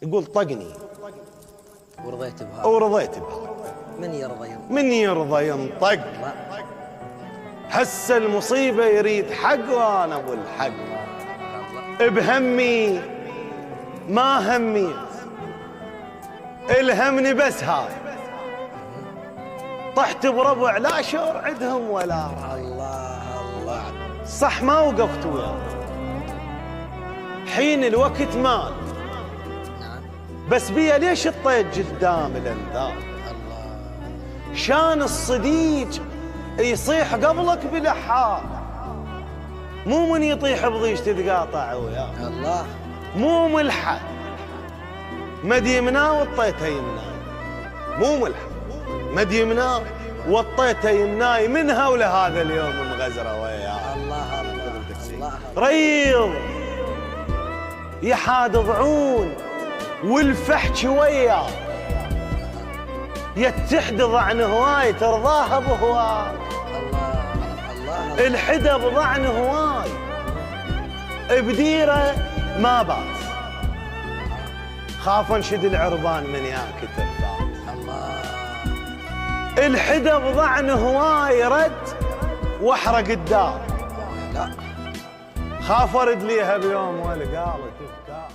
يقول طقني ورضيت بها ورضيت بها. من يرضى ينطق. لا. هسه المصيبة يريد حق وانا ابو الحق. بهمي ما همي، الهمني بس هاي. طحت بربع لا شور عندهم ولا راي. الله صح ما وقفت وياه، حين الوقت مال. نعم. بس بيا ليش الطيت قدام الانذار؟ الله. شان الصديق يصيح قبلك بلحار، مو من يطيح بضيش تتقاطع وياه. الله. مو ملحق مد يمناه والطيته يمناي، مو ملحق مد يمناه والطيته يمناي، منها ولهذا اليوم مغزره وياه. الله الله. ريض يحاد ضعون والفحش وياه، يتحد ضعن هواي ترضاها بهواك. الله. الحدا بضعن هواي بديره ما بات، خاف انشد العربان من ياك ترفات. الله. الحدا بضعن هواي رد واحرق الدار. لا. خاف ارد ليها بيوم والقالت افكار.